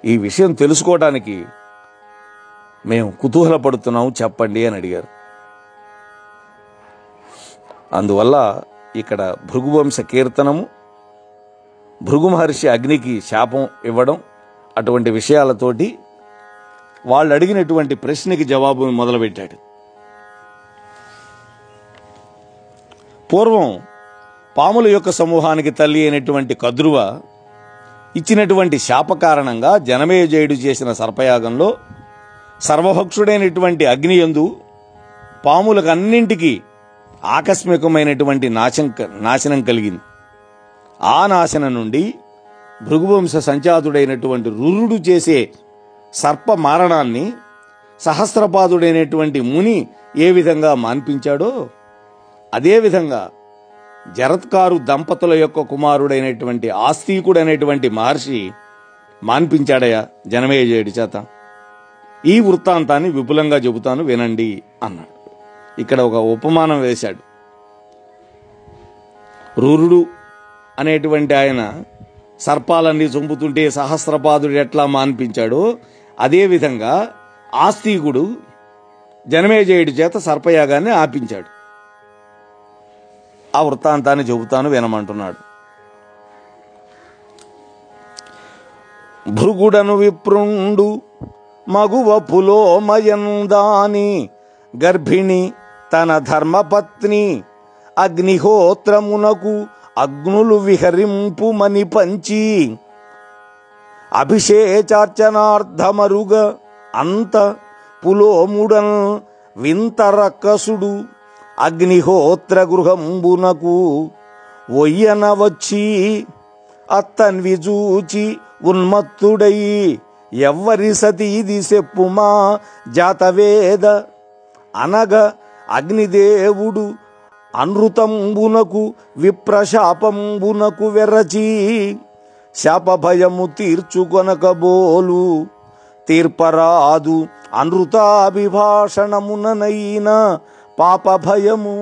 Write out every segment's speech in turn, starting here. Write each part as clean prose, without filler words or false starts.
ఈ విషయం తెలుసుకోవడానికి మేము కుతూహలపడుతున్నాము, చెప్పండి అని అడిగారు. అందువల్ల ఇక్కడ భృగువంశ కీర్తనము, భృగు మహర్షి అగ్నికి శాపం ఇవ్వడం, అటువంటి విషయాలతోటి వాళ్ళు అడిగినటువంటి ప్రశ్నకి జవాబు మొదలుపెట్టాడు. పూర్వం పాముల యొక్క సమూహానికి తల్లి అయినటువంటి కద్రువ ఇచ్చినటువంటి శాప కారణంగా జనమేజయుడు చేసిన సర్పయాగంలో సర్వభక్షుడైనటువంటి అగ్నియందు పాములకు అన్నింటికీ ఆకస్మికమైనటువంటి నాశనం కలిగింది. ఆ నాశనం నుండి భృగువంశ సంజాతుడైనటువంటి రురుడు చేసే సర్ప మారణాన్ని సహస్రపాదుడైనటువంటి ముని ఏ విధంగా మాన్పించాడో అదేవిధంగా జరత్కారు దంపతుల యొక్క కుమారుడైనటువంటి ఆస్తికుడైనటువంటి మహర్షి మాన్పించాడయా జనమేజయుడి చేత. ఈ వృత్తాంతాన్ని విపులంగా చెబుతాను వినండి అన్నాడు. ఇక్కడ ఒక ఉపమానం వేశాడు. రురుడు అనేటువంటి ఆయన సర్పాలన్నీ చంపుతుంటే సహస్రపాదుడు ఎట్లా మాన్పించాడో అదేవిధంగా ఆస్తికుడు జనమేజయుడి చేత సర్పయాగాన్ని ఆపించాడు. ఆ వృత్తాంతాన్ని చెబుతాను వినమంటున్నాడు. భృగుడను విప్రుండు మగువ పులోమయందాని గర్భిణి తన ధర్మపత్ని అగ్నిహోత్రమునకు అగ్నులు విహరింపుమని పంచి అభిషేచార్చనార్థమరుగ అంత పులోముడన్ వింతరక్కసుడు అగ్నిహోత్ర గృహంబునకు ఒయ్యన వచ్చి అత్తన్విజూచి ఉన్మత్తుడై ఎవ్వరి సతీది సెప్పుమా జాతవేద అనగ అగ్నిదేవుడు అనృతంబునకు విప్రశాపంబునకు వెరచి శాపభయము తీర్చుకొనకబోలు తీర్పరాదు అనృతాభిభాషణముననైన పాప భయము.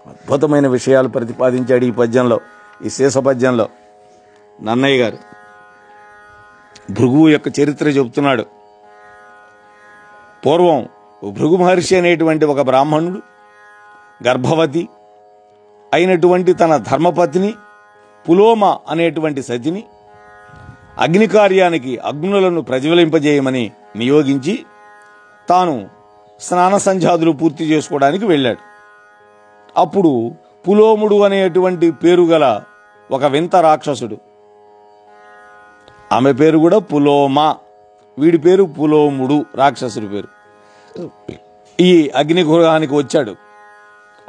అద్భుతమైన విషయాలు ప్రతిపాదించాడు ఈ పద్యంలో, ఈ శేష పద్యంలో నన్నయ్య గారు. భృగువు యొక్క చరిత్ర చెబుతున్నాడు. పూర్వం భృగు మహర్షి అనేటువంటి ఒక బ్రాహ్మణుడు గర్భవతి అయినటువంటి తన ధర్మపత్ని పులోమ అనేటువంటి సతిని అగ్ని కార్యానికి అగ్నులను ప్రజ్వలింపజేయమని నియోగించి తాను స్నాన సంధ్యాదులు పూర్తి చేసుకోవడానికి వెళ్ళాడు. అప్పుడు పులోముడు అనేటువంటి పేరు గల ఒక వింత రాక్షసుడు, ఆమె పేరు కూడా పులోమ, వీడి పేరు పులోముడు, రాక్షసుడి పేరు, ఈ అగ్నిగృహానికి వచ్చాడు.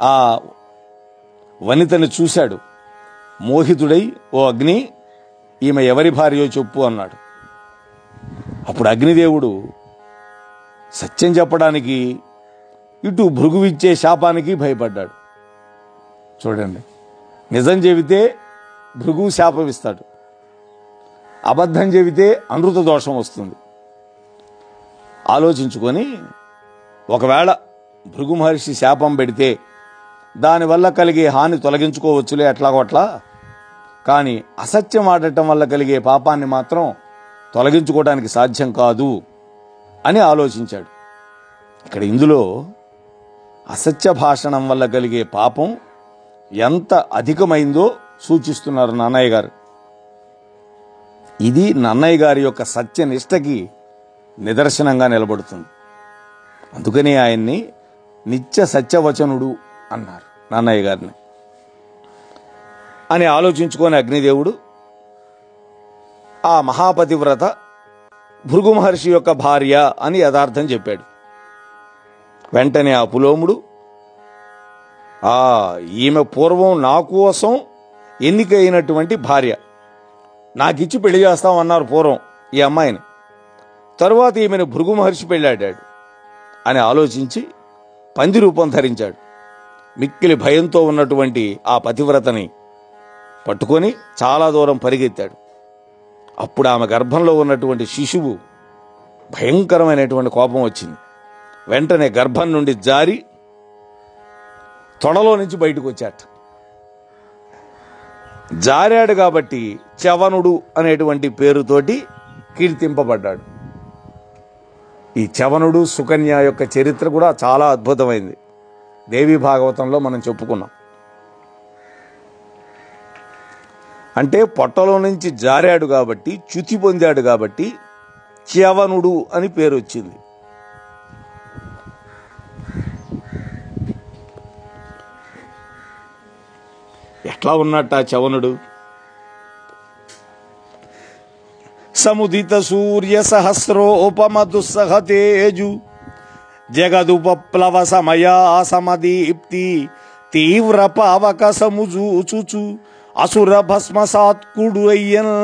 ఆ వనితని చూశాడు. మోహితుడై, ఓ అగ్ని, ఈమె ఎవరి భార్యో చెప్పు అన్నాడు. అప్పుడు అగ్నిదేవుడు సత్యం చెప్పడానికి ఇటు భృగువిచ్చే శాపానికి భయపడ్డాడు. చూడండి, నిజం చెబితే భృగువు శాపం ఇస్తాడు, అబద్ధం చెబితే అనృత దోషం వస్తుంది. ఆలోచించుకొని ఒకవేళ భృగు మహర్షి శాపం పెడితే దానివల్ల కలిగే హాని తొలగించుకోవచ్చులే ఎట్లాగోట్లా, కానీ అసత్యం ఆడటం వల్ల కలిగే పాపాన్ని మాత్రం తొలగించుకోవడానికి సాధ్యం కాదు అని ఆలోచించాడు. ఇక్కడ ఇందులో అసత్య భాషణం వల్ల కలిగే పాపం ఎంత అధికమైందో సూచిస్తున్నారు నన్నయ్య గారు. ఇది నన్నయ్య గారి యొక్క సత్యనిష్టకి నిదర్శనంగా నిలబడుతుంది. అందుకని ఆయన్ని నిత్య సత్యవచనుడు అన్నారు నన్నయ్య గారిని. అని ఆలోచించుకొని అగ్నిదేవుడు ఆ మహాపతివ్రత భృగు మహర్షి యొక్క భార్య అని యథార్థం చెప్పాడు. వెంటనే ఆ పులోముడు, ఈమె పూర్వం నా కోసం ఎన్నికైనటువంటి భార్య, నాకిచ్చి పెళ్లి చేస్తామన్నారు పూర్వం ఈ అమ్మాయిని, తరువాత ఈమెను భృగు మహర్షి పెళ్ళాడాడు అని ఆలోచించి పంది రూపం ధరించాడు. మిక్కిలి భయంతో ఉన్నటువంటి ఆ పతివ్రతని పట్టుకొని చాలా దూరం పరిగెత్తాడు. అప్పుడు ఆమె గర్భంలో ఉన్నటువంటి శిశువు భయంకరమైనటువంటి కోపం వచ్చింది. వెంటనే గర్భం నుండి జారి తొడలో నుంచి బయటకు వచ్చాట. జారాడు కాబట్టి చవనుడు అనేటువంటి పేరుతోటి కీర్తింపబడ్డాడు. ఈ చవనుడు సుకన్య యొక్క చరిత్ర కూడా చాలా అద్భుతమైంది. దేవి భాగవతంలో మనం చెప్పుకున్నాం. అంటే పొట్టలో నుంచి జారాడు కాబట్టి, చ్యుతి పొందాడు కాబట్టి చవనుడు అని పేరు వచ్చింది. ఎట్లా ఉన్నట్ట చవనుడు? సముదిత సూర్య సహస్రోపమ దుస్సహ తేజు జగదుపప్లవ సమయా సమదీప్తి తీవ్ర పావక సముజూచుచు అసుర భస్మసాత్కుడు అయ్యన్.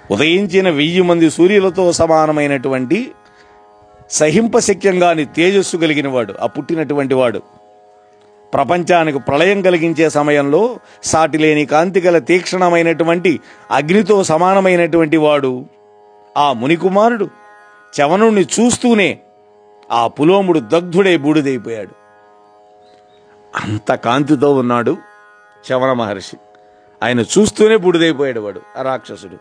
ఉదయించిన 1000 మంది సూర్యులతో సమానమైనటువంటి సహింపశక్యంగాని తేజస్సు కలిగిన వాడు, ఆ పుట్టినటువంటి వాడు. ప్రపంచానికి ప్రళయం కలిగించే సమయంలో సాటిలేని కాంతి గల తీక్షణమైనటువంటి అగ్నితో సమానమైనటువంటి వాడు ఆ మునికుమారుడు. చవనుణ్ణి చూస్తూనే ఆ పులోముడు దగ్ధుడై బూడిదైపోయాడు. అంత కాంతితో ఉన్నాడు చవన మహర్షి. ఆయన చూస్తూనే బూడిదైపోయాడు వాడు, ఆ రాక్షసుడు.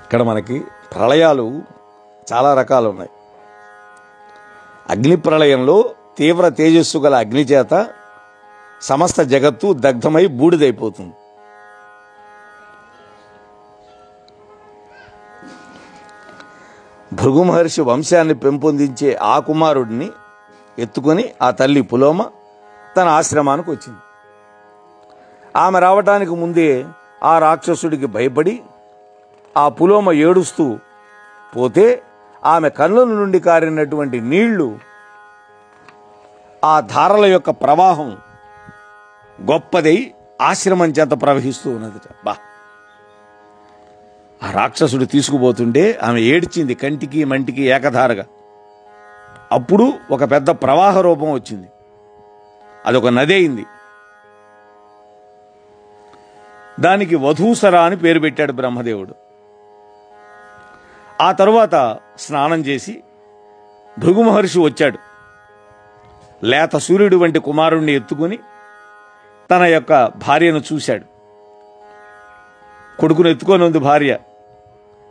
ఇక్కడ మనకి ప్రళయాలు చాలా రకాలు ఉన్నాయి. అగ్ని ప్రళయంలో తీవ్ర తేజస్సు గల అగ్ని చేత సమస్త జగత్తు దగ్ధమై బూడిదైపోతుంది. భృగు మహర్షి వంశాన్ని పెంపొందించే ఆ కుమారుడిని ఎత్తుకొని ఆ తల్లి పులోమ తన ఆశ్రమానికి వచ్చింది. ఆమె రావటానికి ముందే ఆ రాక్షసుడికి భయపడి ఆ పులోమ ఏడుస్తూ పోతే ఆమె కళ్ళ నుండి కారినటువంటి నీళ్లు, ఆ ధారల యొక్క ప్రవాహం గొప్పదై ఆశ్రమం చేత ప్రవహిస్తూ ఉన్నది. ఆ రాక్షసుడు తీసుకుపోతుంటే ఆమె ఏడ్చింది, కంటికి మంటికి ఏకధారగా. అప్పుడు ఒక పెద్ద ప్రవాహ రూపం వచ్చింది, అదొక నది అయింది. దానికి వధూసర అని పేరు పెట్టాడు బ్రహ్మదేవుడు. ఆ తరువాత స్నానం చేసి భృగు మహర్షి వచ్చాడు. లేత సూర్యుడు వంటి కుమారుణ్ణి ఎత్తుకుని తన యొక్క భార్యను చూశాడు. కొడుకును ఎత్తుకొని ఉంది భార్య.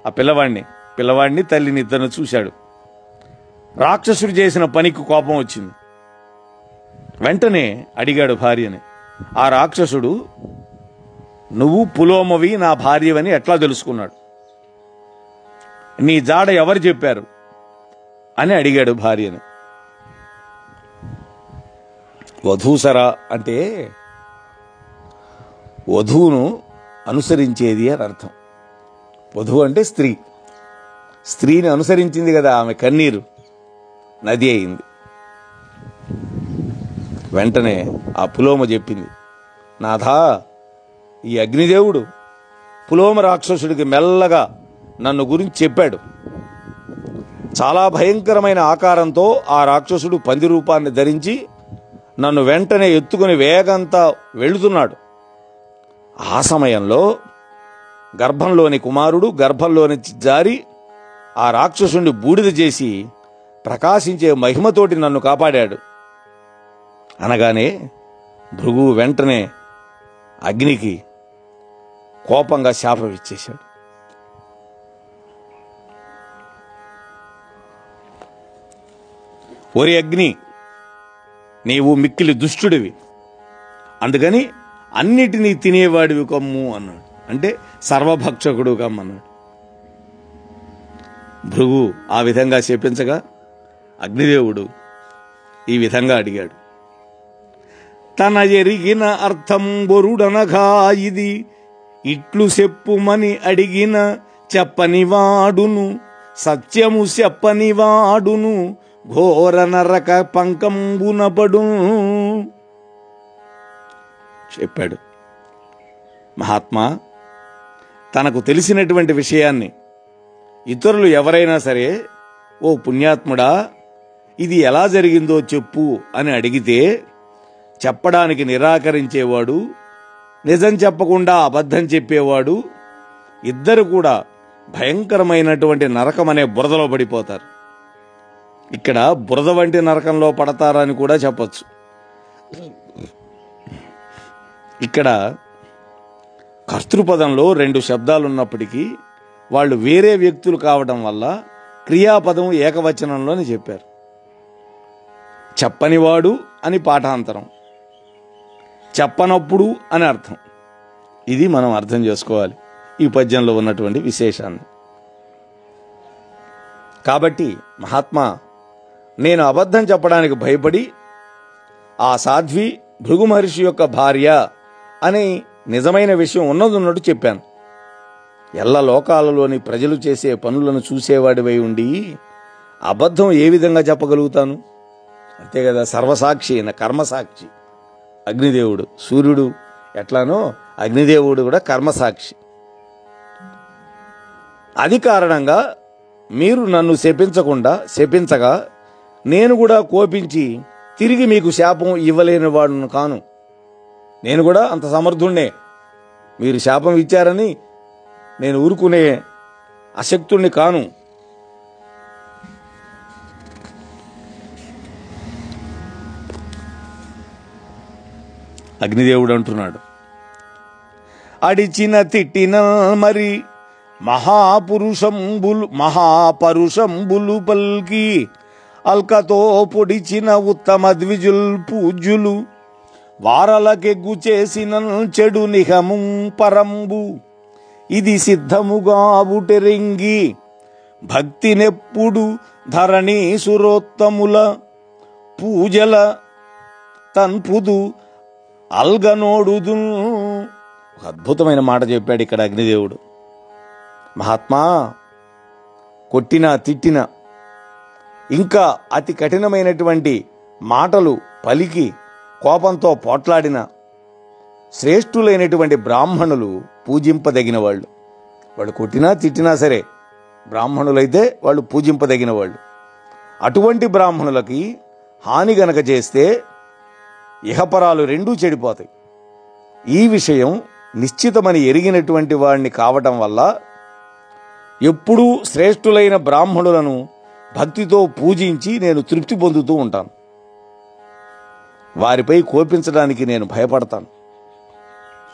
ఆ పిల్లవాడిని తల్లిని ఇద్దరిని చూశాడు. రాక్షసుడు చేసిన పనికి కోపం వచ్చింది. వెంటనే అడిగాడు భార్యని. ఆ రాక్షసుడు, నువ్వు పులోమవి నా భార్యవని ఎట్లా తెలుసుకున్నాడు? నీ జాడ ఎవరు చెప్పారు అని అడిగాడు భార్యని. వధూసర అంటే వధువును అనుసరించేది అని అర్థం. వధువు అంటే స్త్రీ. స్త్రీని అనుసరించింది కదా ఆమె కన్నీరు నది అయింది. వెంటనే ఆ పులోమ చెప్పింది, నాథా, ఈ అగ్నిదేవుడు పులోమ రాక్షసుడికి మెల్లగా నన్ను గురించి చెప్పాడు. చాలా భయంకరమైన ఆకారంతో ఆ రాక్షసుడు పంది రూపాన్ని ధరించి నన్ను వెంటనే ఎత్తుకుని వేగంతా వెళుతున్నాడు. ఆ సమయంలో గర్భంలోని కుమారుడు గర్భంలోని జారి ఆ రాక్షసుని బూడిద చేసి ప్రకాశించే మహిమతోటి నన్ను కాపాడాడు అనగానే భృగు వెంటనే అగ్నికి కోపంగా శాపం ఇచ్చేశాడు. ఓరి అగ్ని, నీవు మిక్కిలి దుష్టుడివి, అందుకని అన్నిటినీ తినేవాడివి కమ్ము అన్నాడు. అంటే సర్వభక్షకుడు కమ్మన్నాడు. భృగు ఆ విధంగా చెప్పించగా అగ్నిదేవుడు ఈ విధంగా అడిగాడు, తన ఎరిగిన అర్థం బొరుడనగా ఇది ఇట్లు చెప్పుమని అడిగిన చెప్పనివాడును, సత్యము చెప్పనివాడును ఘోర నరక పంకంబునపడు చెప్పాడు. మహాత్మా, తనకు తెలిసినటువంటి విషయాన్ని ఇతరులు ఎవరైనా సరే, ఓ పుణ్యాత్ముడా ఇది ఎలా జరిగిందో చెప్పు అని అడిగితే చెప్పడానికి నిరాకరించేవాడు, నిజం చెప్పకుండా అబద్ధం చెప్పేవాడు, ఇద్దరు కూడా భయంకరమైనటువంటి నరకం అనే బురదలో పడిపోతారు. ఇక్కడ బురద వంటి నరకంలో పడతారని కూడా చెప్పచ్చు. ఇక్కడ కర్తృపదంలో 2 శబ్దాలు ఉన్నప్పటికీ వాళ్ళు వేరే వ్యక్తులు కావడం వల్ల క్రియాపదం ఏకవచనంలోనే చెప్పారు. చెప్పనివాడు అని పాఠాంతరం, చెప్పనప్పుడు అని అర్థం. ఇది మనం అర్థం చేసుకోవాలి ఈ పద్యంలో ఉన్నటువంటి విశేషాన్ని. కాబట్టి మహాత్మా, నేను అబద్ధం చెప్పడానికి భయపడి ఆ సాధ్వి భృగు మహర్షి యొక్క భార్య అని నిజమైన విషయం ఉన్నట్టు చెప్పాను. ఎల్ల లోకాలలోని ప్రజలు చేసే పనులను చూసేవాడివై ఉండి అబద్ధం ఏ విధంగా చెప్పగలుగుతాను? అంతే కదా, సర్వసాక్షి అయిన కర్మసాక్షి అగ్నిదేవుడు. సూర్యుడు ఎట్లానో అగ్నిదేవుడు కూడా కర్మసాక్షి. అది కారణంగా మీరు నన్ను శపించగా నేను కూడా కోపించి తిరిగి మీకు శాపం ఇవ్వలేని వాడును కాను. నేను కూడా అంత సమర్థుణ్ణే. మీరు శాపం ఇచ్చారని నేను ఊరుకునే అశక్తుణ్ణి కాను. అగ్నిదేవుడు అంటున్నాడు, అడిచిన తిట్టిన మరి మహాపరుషంబులు పల్కి అల్కతో పొడిచిన ఉత్తమ ద్విజుల్ పూజ్యులు వారలకెగ్గు చేసిన చెడు నిహము పరంబు ఇది సిద్ధముగా బుటెరింగి భక్తినెప్పుడు ధరణి సురోత్తముల పూజల తన్పుదు అల్గనోడుదు. ఒక అద్భుతమైన మాట చెప్పాడు ఇక్కడ అగ్నిదేవుడు. మహాత్మా, కొట్టినా తిట్టినా ఇంకా అతి కఠినమైనటువంటి మాటలు పలికి కోపంతో పోట్లాడిన శ్రేష్ఠులైనటువంటి బ్రాహ్మణులు పూజింపదగిన వాళ్ళు. వాళ్ళు కొట్టినా తిట్టినా సరే బ్రాహ్మణులైతే వాళ్ళు పూజింపదగిన వాళ్ళు. అటువంటి బ్రాహ్మణులకి హాని గనక చేస్తే ఇహపరాలు రెండూ చెడిపోతాయి. ఈ విషయం నిశ్చితమని ఎరిగినటువంటి వాడిని కావటం వల్ల ఎప్పుడూ శ్రేష్ఠులైన బ్రాహ్మణులను భక్తితో పూజించి నేను తృప్తి పొందుతూ ఉంటాను. వారిపై కోపించడానికి నేను భయపడతాను.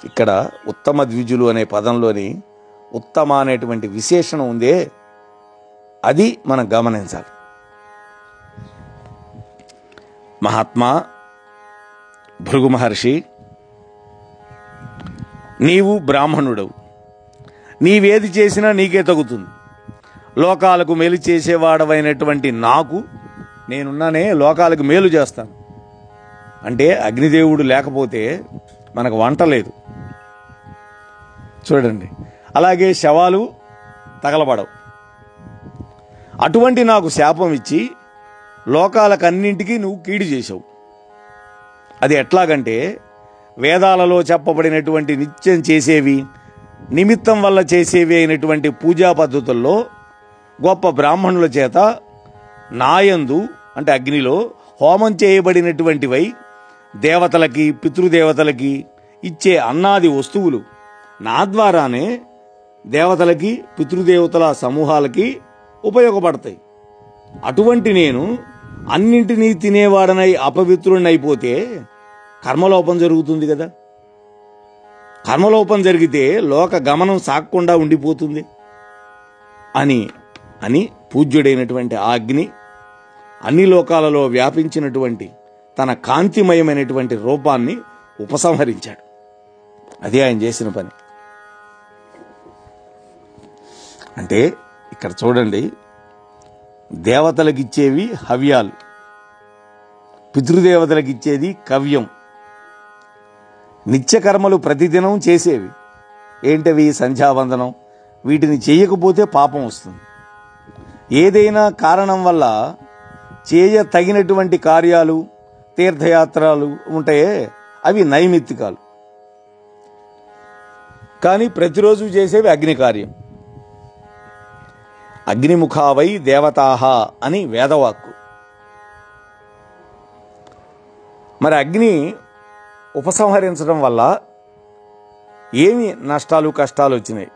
ఇక్కడ ఉత్తమ ద్విజులు అనే పదంలోని ఉత్తమ అనేటువంటి విశేషణం ఉందే, అది మనం గమనించాలి. మహాత్మా భృగు మహర్షి, నీవు బ్రాహ్మణుడవు. నీవేది చేసినా నీకే తగుతుంది. లోకాలకు మేలు చేసేవాడవైనటువంటి నాకు నేనున్నానే, లోకాలకు మేలు చేస్తాను. అంటే అగ్నిదేవుడు లేకపోతే మనకు వంట లేదు. చూడండి, అలాగే శవాలు తగలబడవు. అటువంటి నాకు శాపం ఇచ్చి లోకాలకన్నింటికీ నువ్వు కీడు చేసావు. అది ఎట్లాగంటే, వేదాలలో చెప్పబడినటువంటి నిత్యం చేసేవి, నిమిత్తం వల్ల చేసేవి అయినటువంటి పూజా పద్ధతుల్లో గొప్ప బ్రాహ్మణుల చేత నాయందు అంటే అగ్నిలో హోమం చేయబడినటువంటివై దేవతలకి పితృదేవతలకి ఇచ్చే అన్నాది వస్తువులు నా ద్వారానే దేవతలకి పితృదేవతల సమూహాలకి ఉపయోగపడతాయి. అటువంటి నేను అన్నింటినీ తినేవాడనై అపవిత్రుడినైపోతే కర్మలోపం జరుగుతుంది కదా. కర్మలోపం జరిగితే లోక గమనం సాగకుండా ఉండిపోతుంది అని పూజ్యుడైనటువంటి ఆ అగ్ని అన్ని లోకాలలో వ్యాపించినటువంటి తన కాంతిమయమైనటువంటి రూపాన్ని ఉపసంహరించాడు. అదే ఆయన చేసిన పని. అంటే ఇక్కడ చూడండి, దేవతలకిచ్చేవి హవ్యాలు, పితృదేవతలకిచ్చేది కవ్యం. నిత్యకర్మలు ప్రతిదినం చేసేవి ఏంటవి? సంధ్యావందనం. వీటిని చేయకపోతే పాపం వస్తుంది. ఏదైనా కారణం వల్ల తగినటువంటి కార్యాలు, తీర్థయాత్రలు ఉంటాయే, అవి నైమిత్తికాలు. కానీ ప్రతిరోజు చేసేవి అగ్ని కార్యం. అగ్నిముఖావై దేవతాహ అని వేదవాక్కు. మరి అగ్ని ఉపసంహరించడం వల్ల ఏమి నష్టాలు కష్టాలు వచ్చినాయి?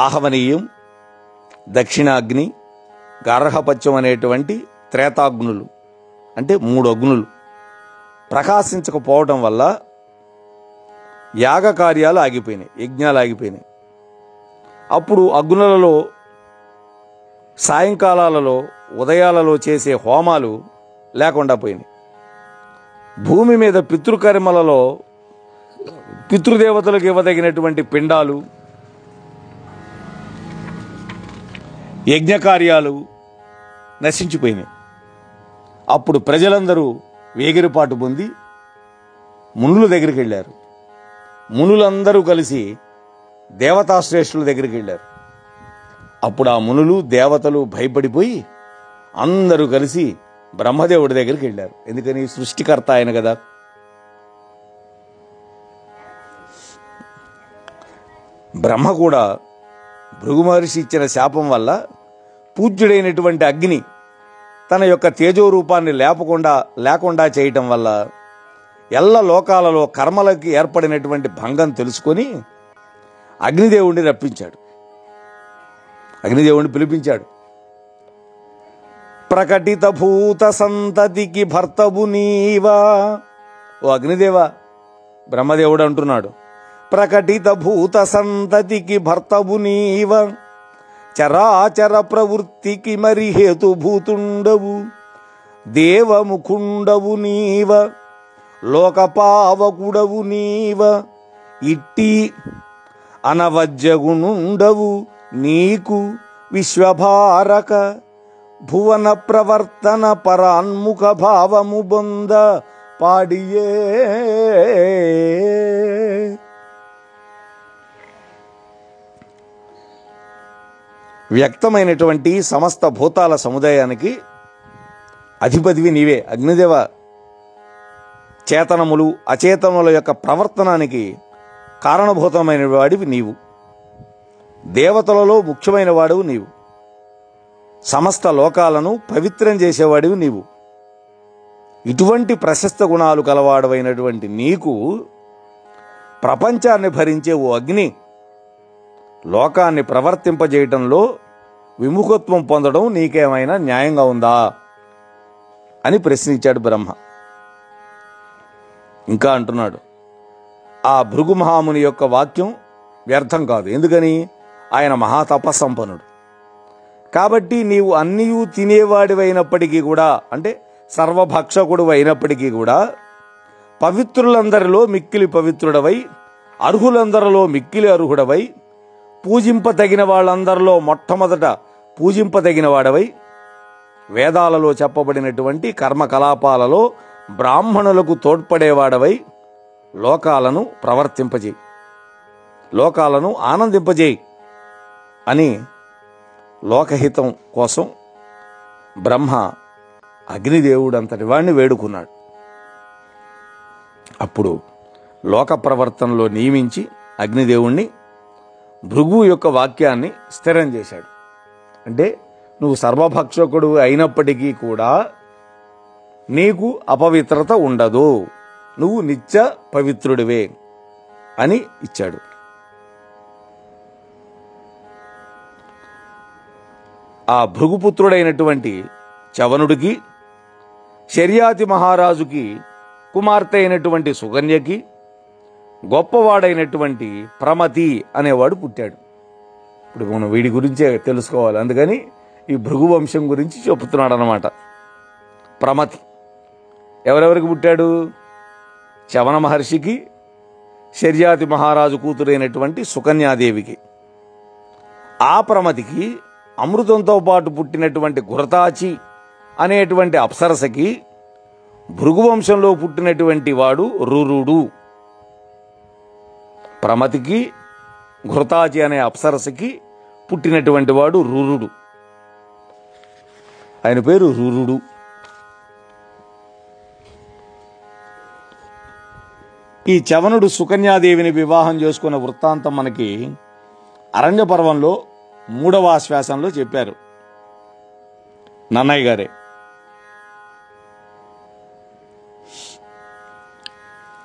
ఆహవనీయం, దక్షిణాగ్ని, గార్హపత్యం అనేటువంటి త్రేతాగ్నులు అంటే 3 అగ్నులు ప్రకాశించకపోవడం వల్ల యాగ కార్యాలు ఆగిపోయినాయి, యజ్ఞాలు ఆగిపోయినాయి. అప్పుడు అగ్నులలో సాయంకాలాలలో ఉదయాలలో చేసే హోమాలు లేకుండా పోయినాయి. భూమి మీద పితృకర్మలలో పితృదేవతలకు ఇవ్వదగినటువంటి పిండాలు, యజ్ఞకార్యాలు నశించిపోయినాయి. అప్పుడు ప్రజలందరూ వేగిరిపాటు పొంది మునుల దగ్గరికి వెళ్ళారు. మునులందరూ కలిసి దేవతాశ్రేష్ఠుల దగ్గరికి వెళ్ళారు. అప్పుడు ఆ మునులు దేవతలు భయపడిపోయి అందరూ కలిసి బ్రహ్మదేవుడి దగ్గరికి వెళ్ళారు. ఎందుకని? సృష్టికర్త ఆయన కదా. బ్రహ్మ కూడా భృగు మహర్షి ఇచ్చిన శాపం వల్ల పూజ్యుడైనటువంటి అగ్ని తన యొక్క తేజోరూపాన్ని లేకుండా చేయటం వల్ల ఎల్ల లోకాలలో కర్మలకి ఏర్పడినటువంటి భంగం తెలుసుకొని అగ్నిదేవుణ్ణి రప్పించాడు. అగ్నిదేవుణ్ణి పిలిపించాడు. ప్రకటిత భూత సంతతికి భర్తవు నీవా. ఓ అగ్నిదేవా, బ్రహ్మదేవుడు అంటున్నాడు, ప్రకటిత భూత సంతతికి భర్తవు నీవ, చరాచర ప్రవృత్తికి మరి హేతుభూతుండవు, దేవముఖుండవు నీవ, లోకపావకుడవు నీవ, ఇట్టి అనవజ్జగుణుండవు నీకు విశ్వభారక భువన ప్రవర్తన పరాన్ముఖ భావము బొంద పాడియే. వ్యక్తమైనటువంటి సమస్త భూతాల సముదాయానికి అధిపతివి నీవే అగ్నిదేవ. చేతనములు అచేతనముల యొక్క ప్రవర్తనానికి కారణభూతమైన వాడివి నీవు. దేవతలలో ముఖ్యమైన వాడువు నీవు. సమస్త లోకాలను పవిత్రం చేసేవాడివి నీవు. ఇటువంటి ప్రశస్త గుణాలు కలవాడవైనటువంటి నీకు ప్రపంచాన్ని భరించే ఓ అగ్ని లోకాన్ని ప్రవర్తింపజేయటంలో విముఖత్వం పొందడం నీకేమైనా న్యాయంగా ఉందా అని ప్రశ్నించాడు బ్రహ్మ. ఇంకా అంటున్నాడు, ఆ భృగు మహాముని యొక్క వాక్యం వ్యర్థం కాదు. ఎందుకని? ఆయన మహాతపస్సంపన్నుడు. కాబట్టి నీవు అన్నీయూ తినేవాడివైనప్పటికీ కూడా, అంటే సర్వభక్షకుడు అయినప్పటికీ కూడా, పవిత్రులందరిలో మిక్కిలి పవిత్రుడవై, అర్హులందరిలో మిక్కిలి అర్హుడవై, పూజింపదగిన వాళ్ళందరిలో మొట్టమొదట పూజింపదగిన వాడవై, వేదాలలో చెప్పబడినటువంటి కర్మకలాపాలలో బ్రాహ్మణులకు తోడ్పడేవాడవై లోకాలను ప్రవర్తింపజేయి, లోకాలను ఆనందింపజేయి అని లోకహితం కోసం బ్రహ్మ అగ్నిదేవుడు అంతటి వాడిని వేడుకున్నాడు. అప్పుడు లోక ప్రవర్తనలో నియమించి అగ్నిదేవుణ్ణి భృగు యొక్క వాక్యాన్ని స్థిరం చేశాడు. అంటే నువ్వు సర్వభక్షకుడు అయినప్పటికీ కూడా నీకు అపవిత్రత ఉండదు, నువ్వు నిత్య పవిత్రుడివే అని ఇచ్చాడు. ఆ భృగుపుత్రుడైనటువంటి చవనుడికి, శర్యాతి మహారాజుకి కుమార్తె అయినటువంటి సుకన్యకి గొప్పవాడైనటువంటి ప్రమతి అనేవాడు పుట్టాడు. ఇప్పుడు మనం వీడి గురించే తెలుసుకోవాలి, అందుకని ఈ భృగు వంశం గురించి చెబుతున్నాడు అన్నమాట. ప్రమతి ఎవరెవరికి పుట్టాడు? చవన మహర్షికి, శర్యాతి మహారాజు కూతురైనటువంటి సుకన్యాదేవికి. ఆ ప్రమతికి అమృతంతో పాటు పుట్టినటువంటి ఘృతాచి అనేటువంటి అప్సరసకి భృగువంశంలో పుట్టినటువంటి వాడు రురుడు. ప్రమతికి ఘృతాచి అనే అప్సరసకి పుట్టినటువంటి వాడు రురుడు. ఆయన పేరు రురుడు. ఈ చవనుడు సుకన్యాదేవిని వివాహం చేసుకున్న వృత్తాంతం మనకి అరణ్య పర్వంలో 3వ ఆశ్వాసంలో చెప్పారు నన్నయ్య గారే.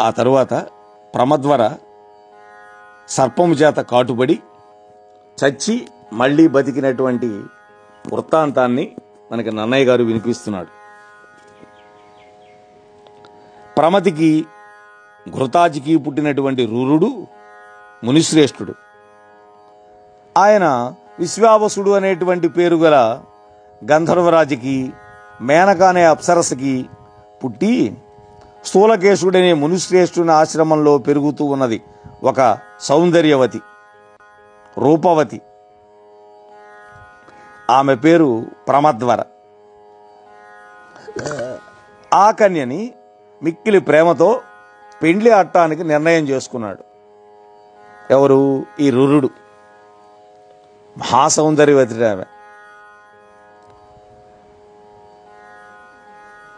ఆ తరువాత ప్రమద్వర సర్పము చేత కాటుబడి చచ్చి మళ్ళీ బతికినటువంటి వృత్తాంతాన్ని మనకి నన్నయ్య గారు వినిపిస్తున్నాడు. ప్రమతికి ఘృతాజికి పుట్టినటువంటి రూరుడు మునిశ్రేష్ఠుడు. ఆయన విశ్వావసుడు అనేటువంటి పేరు గల గంధర్వరాజుకి మేనక అనే అప్సరసకి పుట్టి స్థూలకేశుడనే మునిశ్రేష్ఠుని ఆశ్రమంలో పెరుగుతూ ఉన్నది ఒక సౌందర్యవతి, రూపవతి. ఆమె పేరు ప్రమద్వర. ఆ కన్యని మిక్కిలి ప్రేమతో పెండ్లి ఆడటానికి నిర్ణయం చేసుకున్నాడు. ఎవరు? ఈ రురుడు. మహాసౌందర్యవతి ఆమె.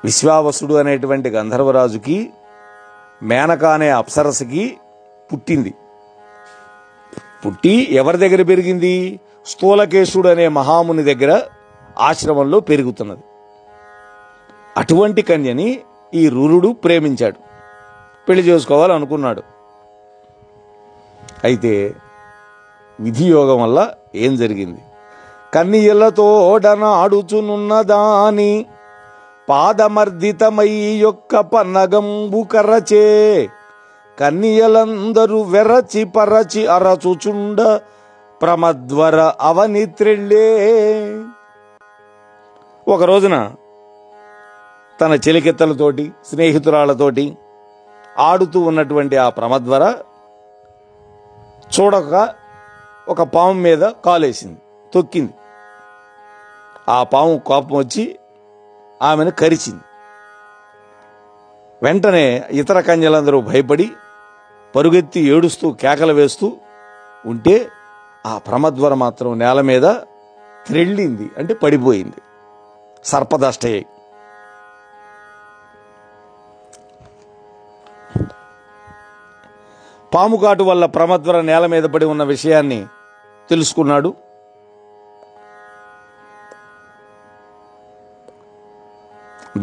విశ్వావసుడు అనేటువంటి గంధర్వరాజుకి మేనక అనే అప్సరసకి పుట్టింది. పుట్టి ఎవరి దగ్గర పెరిగింది? స్థూలకేశుడు అనే మహాముని దగ్గర ఆశ్రమంలో పెరుగుతున్నది. అటువంటి కన్యని ఈ రురుడు ప్రేమించాడు, పెళ్లి చేసుకోవాలనుకున్నాడు. అయితే విధియోగం వల్ల ఏం జరిగింది? కన్నియలతోడనాడుచునున్నదాని పాదమర్దితమై యొక్క పన్నగంబు కరచే కన్నియలందరూ వెరచి పరచి అరచుచుండ ప్రమద్వర అవని త్రెళ్ళే. ఒక రోజున తన చెలికెత్తలతోటి స్నేహితురాళ్లతోటి ఆడుతూ ఉన్నటువంటి ఆ ప్రమద్వర చూడక ఒక పాము మీద కాలేసింది, తొక్కింది. ఆ పాము కోపం వచ్చి ఆమెను కరిచింది. వెంటనే ఇతర కన్యలందరూ భయపడి పరుగెత్తి ఏడుస్తూ కేకలు వేస్తూ ఉంటే ఆ ప్రమద్వర మాత్రం నేల మీద త్రెళ్ళింది, అంటే పడిపోయింది, సర్పదష్టయ్యి. పాముకాటు వల్ల ప్రమద్వర నేల మీద పడి ఉన్న విషయాన్ని తెలుసుకున్నాడు.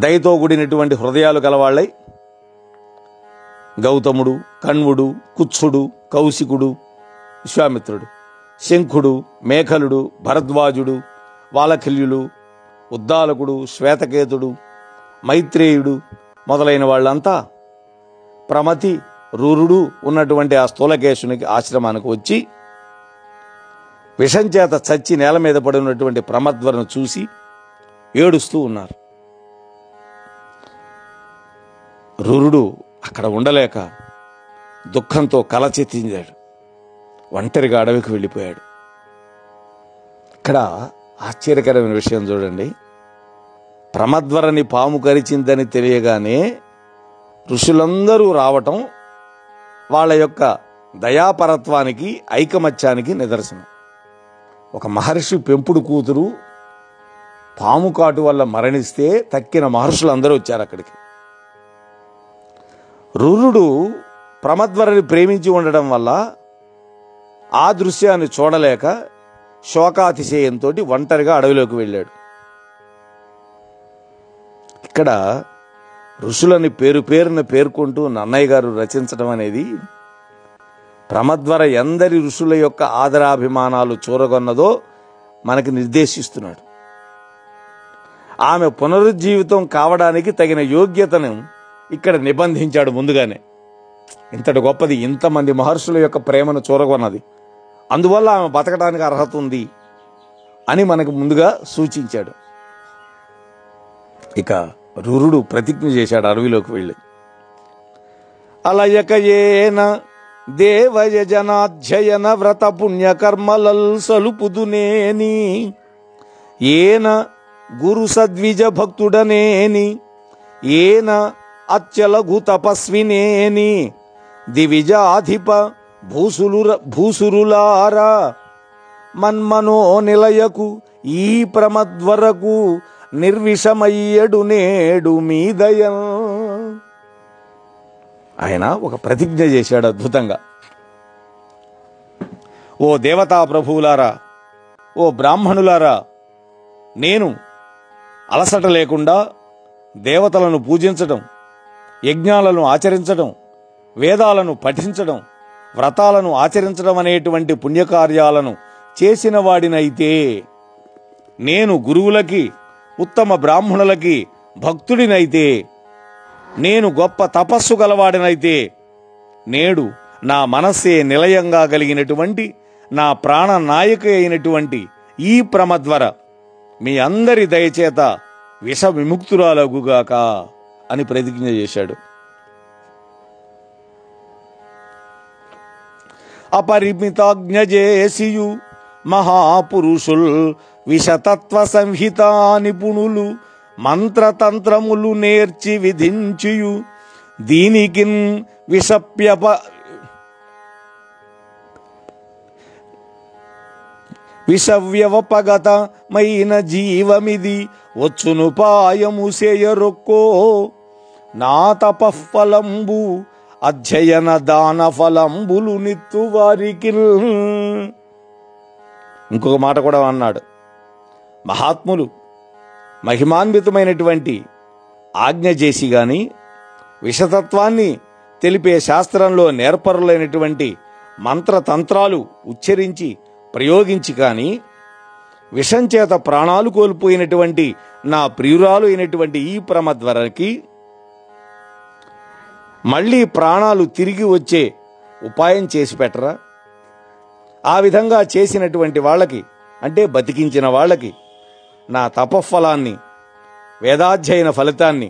దయతో కూడినటువంటి హృదయాలు గలవాళ్ళై గౌతముడు, కణ్వుడు, కుత్సుడు, కౌశికుడు, విశ్వామిత్రుడు, శంఖుడు, మేఖలుడు, భరద్వాజుడు, వాలఖల్యులు, ఉద్దాలకుడు, శ్వేతకేతుడు, మైత్రేయుడు మొదలైన వాళ్ళంతా ప్రమతి, రూరుడు ఉన్నటువంటి ఆ స్థూలకేశునికి ఆశ్రమానికి వచ్చి విషం చేత చచ్చి నేల మీద పడి ఉన్నటువంటి ప్రమద్వరను చూసి ఏడుస్తూ ఉన్నారు. రూరుడు అక్కడ ఉండలేక దుఃఖంతో కలచెత్తించాడు, ఒంటరిగా అడవికి వెళ్ళిపోయాడు. ఇక్కడ ఆశ్చర్యకరమైన విషయం చూడండి. ప్రమద్వరని పాము కరిచిందని తెలియగానే ఋషులందరూ రావటం వాళ్ళ యొక్క దయాపరత్వానికి, ఐకమత్యానికి నిదర్శనం. ఒక మహర్షి పెంపుడు కూతురు పాము కాటు వల్ల మరణిస్తే తక్కిన మహర్షులందరూ వచ్చారు అక్కడికి. రూరుడు ప్రమద్వరని ప్రేమించి ఉండడం వల్ల ఆ దృశ్యాన్ని చూడలేక శోకాతిశయంతో ఒంటరిగా అడవిలోకి వెళ్ళాడు. ఇక్కడ ఋషులని పేరు పేరున పేర్కొంటూ నన్నయ్య గారు రచించడం అనేది ప్రమద్వర ఎందరి ఋషుల యొక్క ఆదరాభిమానాలు చూరగొన్నదో మనకి నిర్దేశిస్తున్నాడు. ఆమె పునరుజ్జీవితం కావడానికి తగిన యోగ్యతను ఇక్కడ నిబంధించాడు ముందుగానే. ఇంతటి గొప్పది, ఇంతమంది మహర్షుల యొక్క ప్రేమను చూరగొన్నది, అందువల్ల ఆమె బతకడానికి అర్హత ఉంది అని మనకు ముందుగా సూచించాడు. ఇక రూరుడు ప్రతిజ్ఞ చేశాడు అడవిలోకి వెళ్ళి. అలయకయేన దేవయజనాధ్యయన వ్రత పుణ్యకర్మలల్ సలుపుదునేని ఏన గురు సద్విజ భక్తుడనేని ఏన అత్యలఘు తపస్వినేని దివిజాధిప భూసురులారా మన్మనో నిలయకు ఈ ప్రమద్వరకు నిర్విషమయ్యడు నేడు మీదయ. ఆయన ఒక ప్రతిజ్ఞ చేశాడు అద్భుతంగా. ఓ దేవతా ప్రభువులారా, ఓ బ్రాహ్మణులారా, నేను అలసట లేకుండా దేవతలను పూజించడం, యజ్ఞాలను ఆచరించడం, వేదాలను పఠించడం, వ్రతాలను ఆచరించడం అనేటువంటి పుణ్యకార్యాలను చేసిన వాడినైతే నేను గురువులకి, ఉత్తమ బ్రాహ్మణులకి భక్తుడినైతే నేను గొప్ప తపస్సు గలవాడినైతే నేడు నా మనస్సే నిలయంగా కలిగినటువంటి నా ప్రాణ నాయక అయినటువంటి ఈ ప్రమద్వర మీ అందరి దయచేత విష విముక్తురాలగుగాక అని ప్రతిజ్ఞ చేశాడు. అపరిమితాజ్ఞజేసియు మహాపురుషుల్ విషతత్వ సంహిత నిపుణులు మంత్రతంత్రములు నేర్చి విధించియు దీనికిన్ విషవ్యవపగతమైన జీవమిది వచ్చును పాయము సేయరొక్కో నా తపఫలంబు అధ్యయన దాన ఫలంబులు నిత్తు వారికి. ఇంకొక మాట కూడా అన్నాడు. మహాత్ములు మహిమాన్వితమైనటువంటి ఆజ్ఞ చేసి గాని విషతత్వాన్ని తెలిపే శాస్త్రంలో నేర్పరులైనటువంటి మంత్రతంత్రాలు ఉచ్చరించి ప్రయోగించి కానీ విషం చేత ప్రాణాలు కోల్పోయినటువంటి నా ప్రియురాలు అయినటువంటి ఈ ప్రమద్వరకి మళ్ళీ ప్రాణాలు తిరిగి వచ్చే ఉపాయం చేసి పెట్టరా? ఆ విధంగా చేసినటువంటి వాళ్ళకి, అంటే బతికించిన వాళ్ళకి నా తపఫలాన్ని, వేదాధ్యయన ఫలితాన్ని,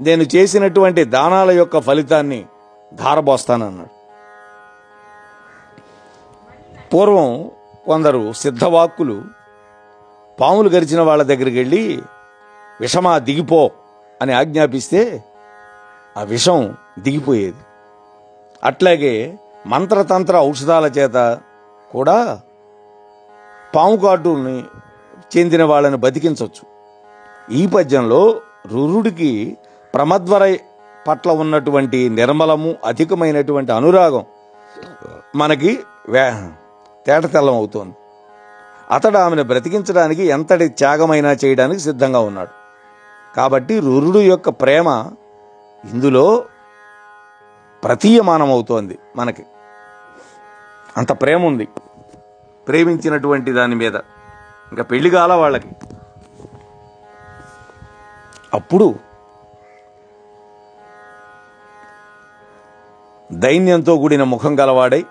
నేను చేసినటువంటి దానాల యొక్క ఫలితాన్ని ధారబోస్తానన్నాడు. పూర్వం కొందరు సిద్ధవాక్కులు పాములు గరిచిన వాళ్ళ దగ్గరికి వెళ్ళి విషమా దిగిపో అని ఆజ్ఞాపిస్తే ఆ విషం దిగిపోయేది. అట్లాగే మంత్రతంత్ర ఔషధాల చేత కూడా పాము కాటుల్ని చెందిన వాళ్ళని బతికించవచ్చు. ఈ పద్యంలో రురుడికి ప్రమద్వర పట్ల ఉన్నటువంటి నిర్మలము అధికమైనటువంటి అనురాగం మనకి తేటతెల్లం అవుతోంది. అతడు ఆమెను బ్రతికించడానికి ఎంతటి త్యాగమైనా చేయడానికి సిద్ధంగా ఉన్నాడు. కాబట్టి రురుడు యొక్క ప్రేమ ఇందులో ప్రతీయమానమవుతోంది. మనకి అంత ప్రేమ ఉంది ప్రేమించినటువంటి దాని మీద. ఇంకా పెళ్లి కాల వాళ్ళకి. అప్పుడు దైన్యంతో కూడిన ముఖం గలవాడై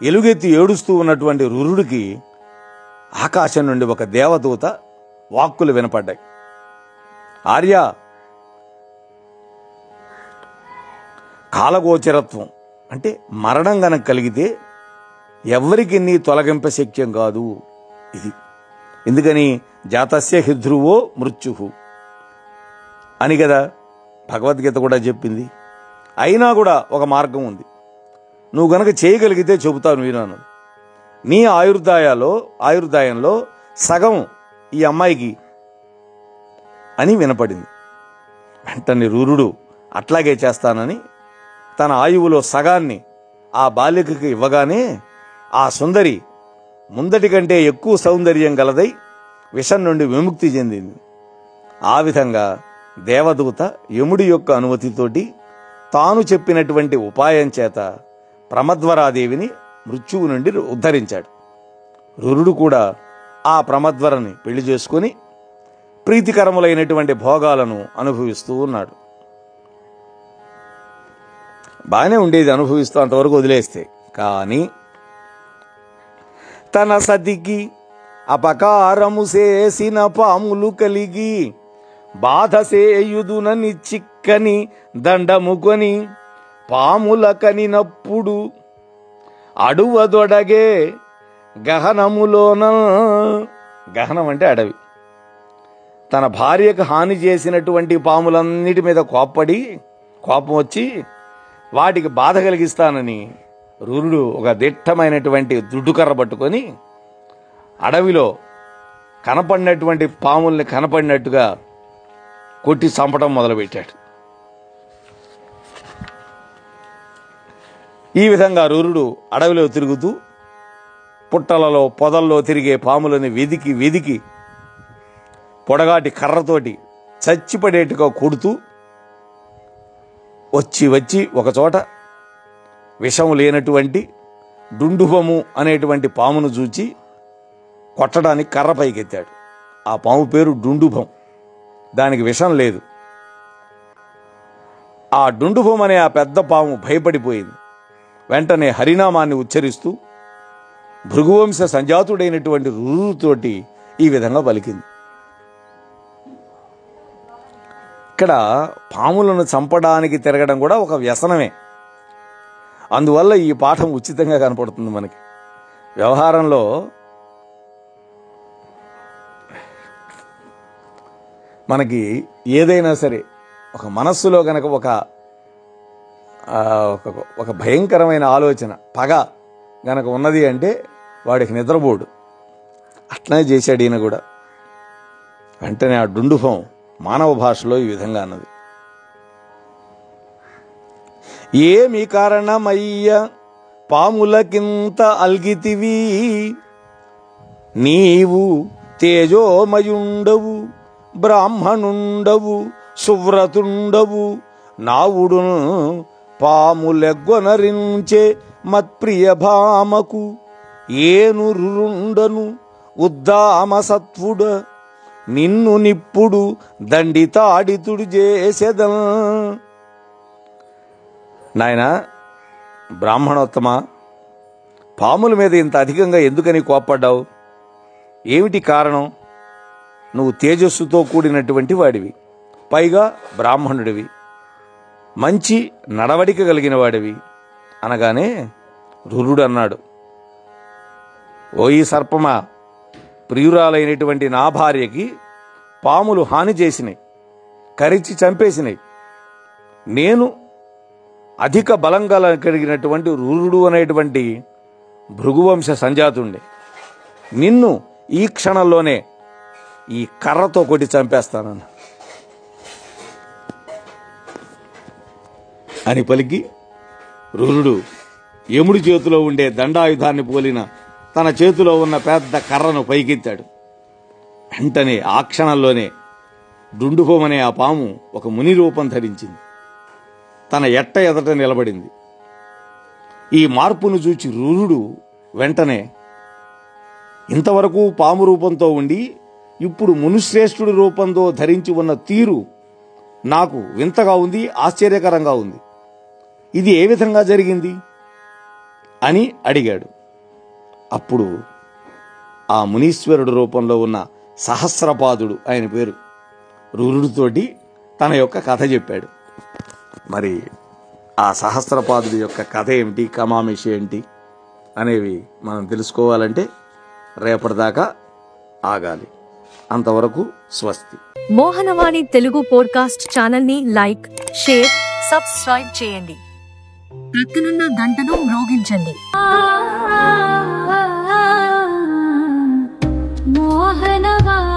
ఎలుగెత్తి ఏడుస్తూ ఉన్నటువంటి రురుడికి ఆకాశం నుండి ఒక దేవదూత వాక్కులు వినపడ్డాయి. ఆర్య, కాలగోచరత్వం అంటే మరణం గనక కలిగితే ఎవరికి నీ తొలగింప శక్యం కాదు. ఇది ఎందుకని జాతస్య హిధ్రువో మృత్యు అని కదా భగవద్గీత కూడా చెప్పింది. అయినా కూడా ఒక మార్గం ఉంది. నువ్వు గనక చేయగలిగితే చెబుతాను వినాను. నీ ఆయుర్దాయంలో సగం ఈ అమ్మాయికి అని వినపడింది. వెంటనే రురుడు అట్లాగే చేస్తానని తన ఆయువులో సగాన్ని ఆ బాలికకి ఇవ్వగానే ఆ సుందరి ముందటి కంటే ఎక్కువ సౌందర్యం గలదై విషం నుండి విముక్తి చెందింది. ఆ విధంగా దేవదూత యముడి యొక్క అనుమతితోటి తాను చెప్పినటువంటి ఉపాయం చేత ప్రమద్వరాదేవిని మృత్యువు నుండి ఉద్ధరించాడు. రురుడు కూడా ఆ ప్రమద్వరని పెళ్లి చేసుకుని ప్రీతికరములైనటువంటి భోగాలను అనుభవిస్తూ ఉన్నాడు. బాగానే ఉండేది అనుభవిస్తూ, అంతవరకు వదిలేస్తే. కానీ తన సతికి అపకారము చేసిన పాములు కలిగి బాధ సేయుదునని చిక్కని దండముకొని పాముల కనినప్పుడు అడువదొడగే గహనములోన. గహనం అంటే అడవి. తన భార్యకు హాని చేసినటువంటి పాములన్నిటి మీద కోపం వచ్చి వాటికి బాధ కలిగిస్తానని రురుడు ఒక దిట్టమైనటువంటి దుడ్డుకర్ర పట్టుకొని అడవిలో కనపడినటువంటి పాముల్ని కనపడినట్టుగా కొట్టి చంపడం మొదలుపెట్టాడు. ఈ విధంగా రురుడు అడవిలో తిరుగుతూ పుట్టలలో పొదల్లో తిరిగే పాములని వెదికి పొడగాటి కర్రతోటి చచ్చిపడేట్టుగా కొడుతూ వచ్చి ఒకచోట విషం లేనటువంటి డుండుభము అనేటువంటి పామును చూచి కొట్టడానికి కర్ర పైకెత్తాడు. ఆ పాము పేరు డుండుభం. దానికి విషం లేదు. ఆ డుండుభం అనే ఆ పెద్ద పాము భయపడిపోయింది. వెంటనే హరినామాన్ని ఉచ్చరిస్తూ భృగువంశ సంజాతుడైనటువంటి రురుతోటి ఈ విధంగా పలికింది. ఇక్కడ పాములను చంపడానికి తిరగడం కూడా ఒక వ్యసనమే. అందువల్ల ఈ పాఠం ఉచితంగా కనపడుతుంది మనకి. వ్యవహారంలో మనకి ఏదైనా సరే ఒక మనస్సులో గనక ఒక భయంకరమైన ఆలోచన, పగ గనక ఉన్నది అంటే వాడికి నిద్రపోడు. అట్లనే చేశాడు ఈయన కూడా. వెంటనే ఆ డుండుభం మానవ భాషలో ఈ విధంగా అన్నది, ఏమి కారణమయ్య పాములకింత అల్గితివి, నీవు తేజోమయుండవు, బ్రాహ్మణుండవు, సువ్రతుండవు, నావుడును పాములెగ్గొనరించే మత్ప్రియ భామకు ఏను రురుండను ఉద్దామ సత్వుడ, నిన్ను నిప్పుడు దండితాడితుడు చేసేదం. నాయనా బ్రాహ్మణోత్తమ, పాముల మీద ఇంత అధికంగా ఎందుకని కోప్పడ్డావు? ఏమిటి కారణం? నువ్వు తేజస్సుతో కూడినటువంటి వాడివి, పైగా బ్రాహ్మణుడివి, మంచి నడవడిక కలిగిన వాడివి అనగానే రురుడు అన్నాడు, ఓయి సర్పమా, ప్రియురాలైనటువంటి నా భార్యకి పాములు హాని చేసినాయి, కరిచి చంపేసినాయి. నేను అధిక బలం కలిగినటువంటి రురుడు అనేటువంటి భృగువంశ సంజాతుండే. నిన్ను ఈ క్షణంలోనే ఈ కర్రతో కొట్టి చంపేస్తానన్న అని పలికి రురుడు యముడి చేతిలో ఉండే దండాయుధాన్ని పోలిన తన చేతిలో ఉన్న పెద్ద కర్రను పైకెత్తాడు. వెంటనే ఆ క్షణంలోనే డుండుభమనే ఆ పాము ఒక ముని రూపం ధరించింది. తన ఎట్ట ఎదట నిలబడింది. ఈ మార్పును చూచి రురుడు వెంటనే, ఇంతవరకు పాము రూపంతో ఉండి ఇప్పుడు మునుశ్రేష్ఠుడి రూపంతో ధరించి ఉన్న తీరు నాకు వింతగా ఉంది, ఆశ్చర్యకరంగా ఉంది. ఇది ఏ విధంగా జరిగింది అని అడిగాడు. అప్పుడు ఆ మునీశ్వరుడు రూపంలో ఉన్న సహస్రపాదుడు, ఆయన పేరు, రురుడితోటి తన యొక్క కథ చెప్పాడు. మరి ఆ సహస్రపాదుడి యొక్క కథ ఏమిటి, కమామిషి ఏంటి అనేవి మనం తెలుసుకోవాలంటే రేపటిదాకా ఆగాలి. అంతవరకు స్వస్తి. మోహనవాణి తెలుగు పోడ్కాస్ట్ ఛానల్ ని లైక్, షేర్, సబ్స్క్రైబ్ చేయండి. ప్రక్కనున్న గంటను మ్రోగించండి. మోహనవాణి.